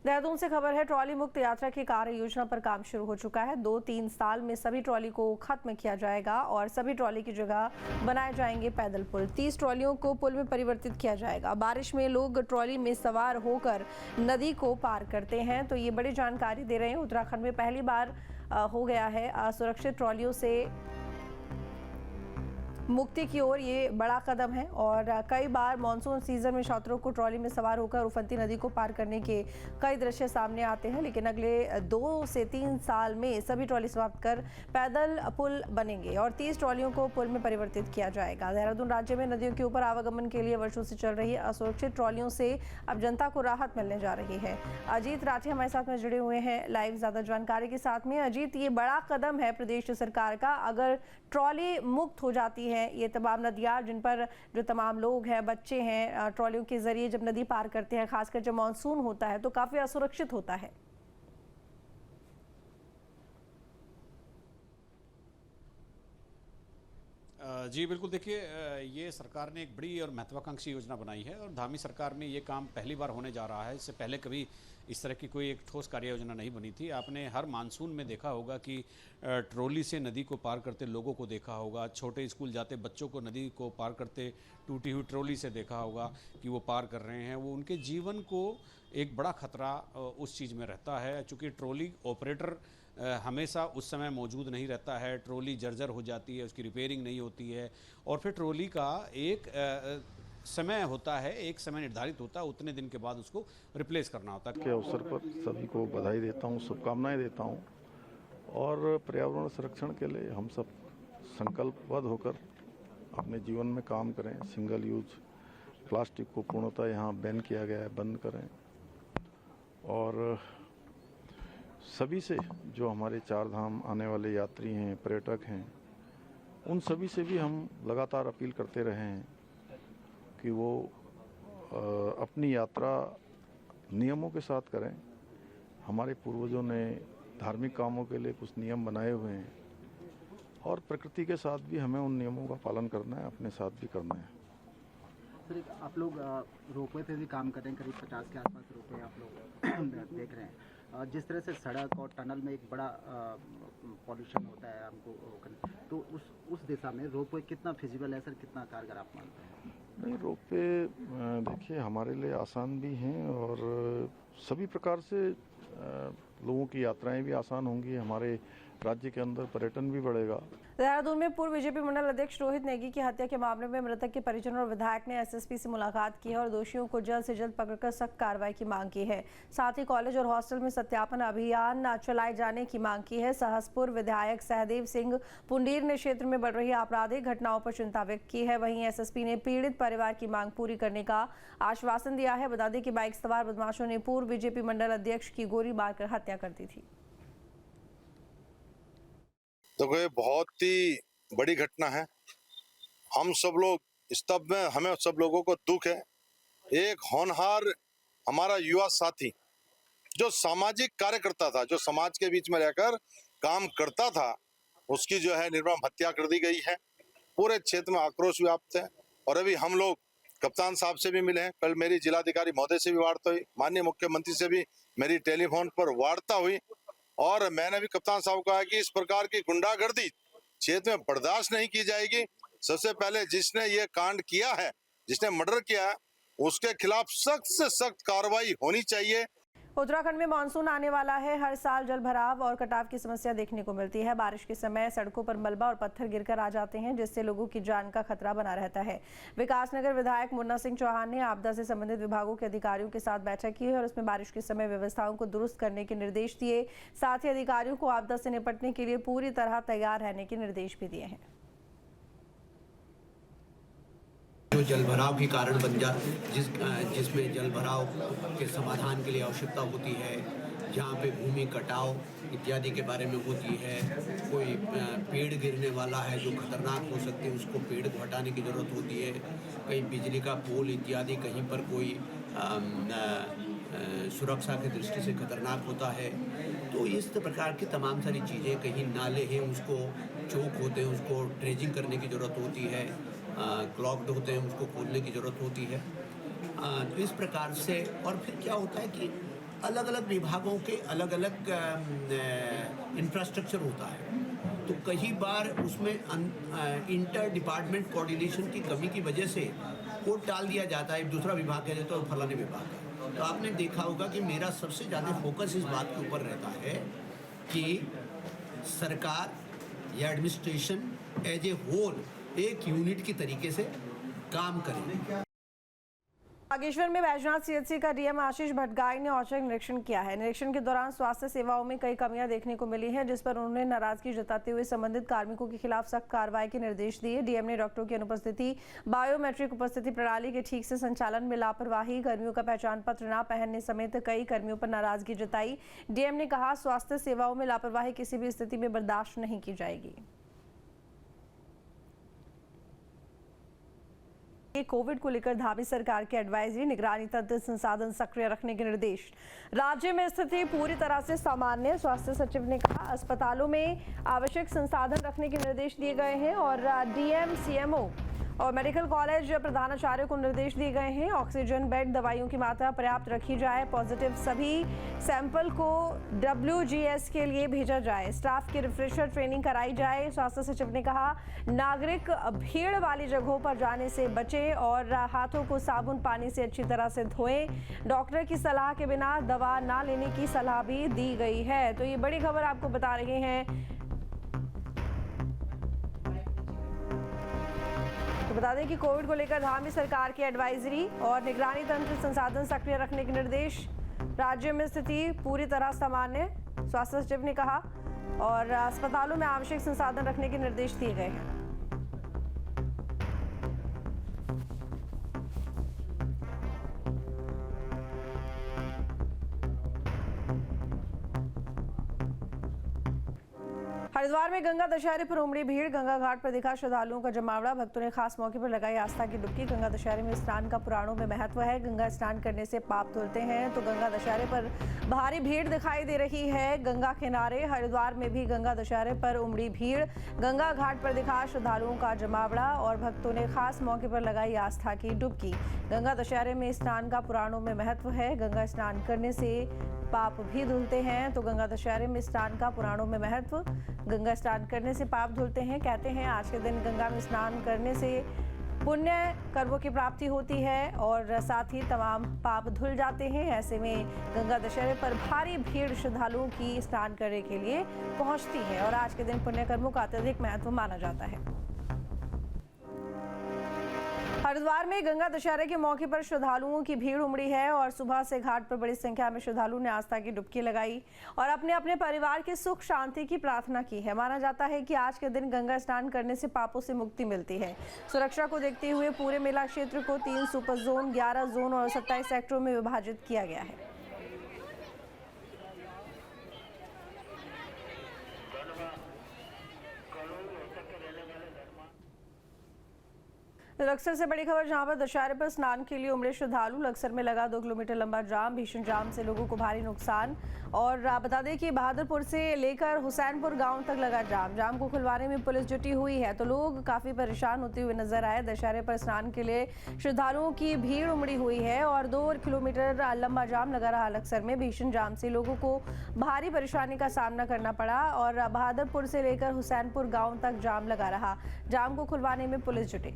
देहरादून से खबर है, ट्रॉली मुक्त यात्रा की कार्य योजना पर काम शुरू हो चुका है। 2-3 साल में सभी ट्रॉली को खत्म किया जाएगा और सभी ट्रॉली की जगह बनाए जाएंगे पैदल पुल। 30 ट्रॉलियों को पुल में परिवर्तित किया जाएगा। बारिश में लोग ट्रॉली में सवार होकर नदी को पार करते हैं, तो ये बड़ी जानकारी दे रहे हैं। उत्तराखंड में पहली बार हो गया है असुरक्षित ट्रॉलियों से मुक्ति की ओर। ये बड़ा कदम है और कई बार मानसून सीजन में छात्रों को ट्रॉली में सवार होकर उफनती नदी को पार करने के कई दृश्य सामने आते हैं, लेकिन अगले 2 से 3 साल में सभी ट्रॉली समाप्त कर पैदल पुल बनेंगे और 30 ट्रॉलियों को पुल में परिवर्तित किया जाएगा। देहरादून राज्य में नदियों के ऊपर आवागमन के लिए वर्षों से चल रही असुरक्षित ट्रॉलियों से अब जनता को राहत मिलने जा रही है। अजीत राठी हमारे साथ में जुड़े हुए हैं लाइव ज्यादा जानकारी के साथ में। अजीत, ये बड़ा कदम है प्रदेश सरकार का। अगर ट्रॉली मुक्त हो जाती है ये तमाम नदियाँ जिन पर जो तमाम लोग हैं, बच्चे हैं, ट्रॉलियों के जरिए जब नदी पार करते हैं, खासकर जब मानसून होता है तो काफी असुरक्षित होता है। जी बिल्कुल, देखिए ये सरकार ने एक बड़ी और महत्वाकांक्षी योजना बनाई है और धामी सरकार में ये काम पहली बार होने जा रहा है। इससे पहले कभी इस तरह की कोई एक ठोस कार्य योजना नहीं बनी थी। आपने हर मानसून में देखा होगा कि ट्रॉली से नदी को पार करते लोगों को देखा होगा, छोटे स्कूल जाते बच्चों को नदी को पार करते टूटी हुई ट्रॉली से देखा होगा कि वो पार कर रहे हैं। वो उनके जीवन को एक बड़ा खतरा उस चीज़ में रहता है, चूँकि ट्रॉली ऑपरेटर हमेशा उस समय मौजूद नहीं रहता है। ट्रॉली जर्जर हो जाती है, उसकी रिपेयरिंग नहीं होती है और फिर ट्रॉली का एक समय होता है, एक समय निर्धारित होता है, उतने दिन के बाद उसको रिप्लेस करना होता है। के अवसर पर सभी को बधाई देता हूँ, शुभकामनाएं देता हूँ और पर्यावरण संरक्षण के लिए हम सब संकल्पबद्ध होकर अपने जीवन में काम करें। सिंगल यूज प्लास्टिक को पूर्णतः यहाँ बैन किया गया है, बंद करें और सभी से जो हमारे चार धाम आने वाले यात्री हैं, पर्यटक हैं, उन सभी से भी हम लगातार अपील करते रहे हैं कि वो अपनी यात्रा नियमों के साथ करें। हमारे पूर्वजों ने धार्मिक कामों के लिए कुछ नियम बनाए हुए हैं और प्रकृति के साथ भी हमें उन नियमों का पालन करना है, अपने साथ भी करना है। सर, आप लोग रोपवे पे भी काम कर रहे हैं, करीब 50 के आसपास रोपवे आप लोग देख रहे हैं। जिस तरह से सड़क और टनल में एक बड़ा पॉल्यूशन होता है हमको, तो उस दिशा में रोपवे कितना फिजिबल है सर, कितना कारगर आप मानते हैं? नहीं, रोपवे देखिए हमारे लिए आसान भी हैं और सभी प्रकार से लोगों की यात्राएं भी आसान होंगी। हमारे राज्य के अंदर पर्यटन भी बढ़ेगा। देहरादून में पूर्व बीजेपी मंडल अध्यक्ष रोहित नेगी की हत्या के मामले में मृतक के परिजनों और विधायक ने एसएसपी से मुलाकात की है और दोषियों को जल्द से जल्द पकड़कर सख्त कार्रवाई की मांग की है। साथ ही कॉलेज और हॉस्टल में सत्यापन अभियान चलाए जाने की मांग की है। सहसपुर विधायक सहदेव सिंह पुंडीर ने क्षेत्र में बढ़ रही आपराधिक घटनाओं पर चिंता व्यक्त की है। वहीं एसएसपी ने पीड़ित परिवार की मांग पूरी करने का आश्वासन दिया है। बता दें कि बाइक सवार बदमाशों ने पूर्व बीजेपी मंडल अध्यक्ष की गोली मारकर हत्या कर दी थी। तो ये बहुत ही बड़ी घटना है। हम सब लोग स्तब्ध में, हमें सब लोगों को दुख है। एक होनहार हमारा युवा साथी जो सामाजिक कार्यकर्ता था, जो समाज के बीच में रहकर काम करता था, उसकी जो है निर्मम हत्या कर दी गई है। पूरे क्षेत्र में आक्रोश व्याप्त है और अभी हम लोग कप्तान साहब से भी मिले हैं। कल मेरी जिलाधिकारी महोदय से भी वार्ता हुई, माननीय मुख्यमंत्री से भी मेरी टेलीफोन पर वार्ता हुई और मैंने भी कप्तान साहब को कहा कि इस प्रकार की गुंडागर्दी क्षेत्र में बर्दाश्त नहीं की जाएगी। सबसे पहले जिसने ये कांड किया है, जिसने मर्डर किया है, उसके खिलाफ सख्त से सख्त कार्रवाई होनी चाहिए। उत्तराखंड में मानसून आने वाला है। हर साल जल भराव और कटाव की समस्या देखने को मिलती है। बारिश के समय सड़कों पर मलबा और पत्थर गिरकर आ जाते हैं, जिससे लोगों की जान का खतरा बना रहता है। विकासनगर विधायक मुन्ना सिंह चौहान ने आपदा से संबंधित विभागों के अधिकारियों के साथ बैठक की है और उसमें बारिश के समय व्यवस्थाओं को दुरुस्त करने के निर्देश दिए। साथ ही अधिकारियों को आपदा से निपटने के लिए पूरी तरह तैयार रहने के निर्देश भी दिए हैं। जो जलभराव के कारण बन जिसमें जलभराव के समाधान के लिए आवश्यकता होती है, जहाँ पे भूमि कटाव इत्यादि के बारे में होती है, कोई पेड़ गिरने वाला है जो खतरनाक हो सकते हैं, उसको पेड़ को हटाने की ज़रूरत होती है, कहीं बिजली का पोल इत्यादि कहीं पर कोई सुरक्षा की दृष्टि से खतरनाक होता है, तो इस प्रकार की तमाम सारी चीज़ें, कहीं नाले हैं उसको चौक होते हैं, उसको ड्रेजिंग करने की ज़रूरत होती है, क्लॉग्ड होते हैं उसको खोलने की ज़रूरत होती है। तो इस प्रकार से और फिर क्या होता है कि अलग अलग विभागों के अलग अलग इंफ्रास्ट्रक्चर होता है, तो कई बार उसमें इंटर डिपार्टमेंट कोऑर्डिनेशन की कमी की वजह से वो टाल दिया जाता है। दूसरा विभाग कह देता है तो फलाने विभाग है। तो आपने देखा होगा कि मेरा सबसे ज़्यादा फोकस इस बात के ऊपर रहता है कि सरकार या एडमिनिस्ट्रेशन एज ए होल एक यूनिट की तरीके से काम करें। बागेश्वर में बैजनाथ सीएचसी का डीएम आशीष भटगाई ने औचक निरीक्षण किया है। निरीक्षण के दौरान स्वास्थ्य सेवाओं में कई कमियां देखने को मिली हैं, जिस पर उन्होंने नाराजगी जताते हुए संबंधित कार्मिकों के खिलाफ सख्त कार्रवाई के निर्देश दिए। डीएम ने डॉक्टरों की अनुपस्थिति, बायोमेट्रिक उपस्थिति प्रणाली के ठीक से संचालन में लापरवाही, कर्मियों का पहचान पत्र न पहनने समेत कई कर्मियों पर नाराजगी जताई। डीएम ने कहा, स्वास्थ्य सेवाओं में लापरवाही किसी भी स्थिति में बर्दाश्त नहीं की जाएगी। कोविड को लेकर धामी सरकार की एडवाइजरी, निगरानी तंत्र संसाधन सक्रिय रखने के निर्देश। राज्य में स्थिति पूरी तरह से सामान्य, स्वास्थ्य सचिव ने कहा। अस्पतालों में आवश्यक संसाधन रखने के निर्देश दिए गए हैं और डीएम, सीएमओ और मेडिकल कॉलेज प्रधानाचार्य को निर्देश दिए गए हैं। ऑक्सीजन बेड, दवाइयों की मात्रा पर्याप्त रखी जाए। पॉजिटिव सभी सैंपल को WGS के लिए भेजा जाए। स्टाफ की रिफ्रेशर ट्रेनिंग कराई जाए। स्वास्थ्य सचिव ने कहा, नागरिक भीड़ वाली जगहों पर जाने से बचें और हाथों को साबुन पानी से अच्छी तरह से धोएं। डॉक्टर की सलाह के बिना दवा ना लेने की सलाह भी दी गई है। तो ये बड़ी खबर आपको बता रहे हैं। बता दें कि कोविड को लेकर धामी सरकार की एडवाइजरी और निगरानी तंत्र संसाधन सक्रिय रखने के निर्देश। राज्य में स्थिति पूरी तरह सामान्य, स्वास्थ्य सचिव ने कहा, और अस्पतालों में आवश्यक संसाधन रखने के निर्देश दिए गए हैं। हरिद्वार में गंगा दशहरे पर उमड़ी भीड़, गंगा घाट पर दिखा श्रद्धालुओं का जमावड़ा। भक्तों ने खास मौके पर लगाई आस्था की डुबकी। गंगा दशहरे में स्नान का पुराणों में महत्व है। गंगा स्नान करने से पाप धुलते हैं, तो गंगा दशहरे पर भारी भीड़ दिखाई दे रही है। गंगा किनारे हरिद्वार में भी गंगा दशहरे पर उमड़ी भीड़, गंगा घाट पर दिखा श्रद्धालुओं का जमावड़ा और भक्तों ने खास मौके पर लगाई आस्था की डुबकी। गंगा दशहरे में स्नान का पुराणों में महत्व है। गंगा स्नान करने से पाप भी धुलते हैं, तो गंगा दशहरे में स्नान का पुराणों में महत्व। गंगा स्नान करने से पाप धुलते हैं। कहते हैं आज के दिन गंगा में स्नान करने से पुण्य कर्मों की प्राप्ति होती है और साथ ही तमाम पाप धुल जाते हैं। ऐसे में गंगा दशहरे पर भारी भीड़ श्रद्धालुओं की स्नान करने के लिए पहुंचती है और आज के दिन पुण्य कर्मों का अत्यधिक महत्व माना जाता है। हरिद्वार में गंगा दशहरे के मौके पर श्रद्धालुओं की भीड़ उमड़ी है और सुबह से घाट पर बड़ी संख्या में श्रद्धालुओं ने आस्था की डुबकी लगाई और अपने अपने परिवार के सुख शांति की प्रार्थना की है। माना जाता है कि आज के दिन गंगा स्नान करने से पापों से मुक्ति मिलती है। सुरक्षा को देखते हुए पूरे मेला क्षेत्र को 3 सुपर जोन, 11 जोन और 27 सेक्टरों में विभाजित किया गया है। लक्सर से बड़ी खबर, जहां पर दशहरे पर स्नान के लिए उमड़े श्रद्धालु। लक्सर में लगा 2 किलोमीटर लंबा जाम, भीषण जाम से लोगों को भारी नुकसान। और बता दें कि बहादुरपुर से लेकर हुसैनपुर गांव तक लगा जाम को खुलवाने में पुलिस जुटी हुई है, तो लोग काफ़ी परेशान होते हुए नजर आए। दशहरे पर स्नान के लिए श्रद्धालुओं की भीड़ उमड़ी हुई है और 2 किलोमीटर लंबा जाम लगा रहा। लक्सर में भीषण जाम से लोगों को भारी परेशानी का सामना करना पड़ा और बहादुरपुर से लेकर हुसैनपुर गाँव तक जाम लगा रहा। जाम को खुलवाने में पुलिस जुटी।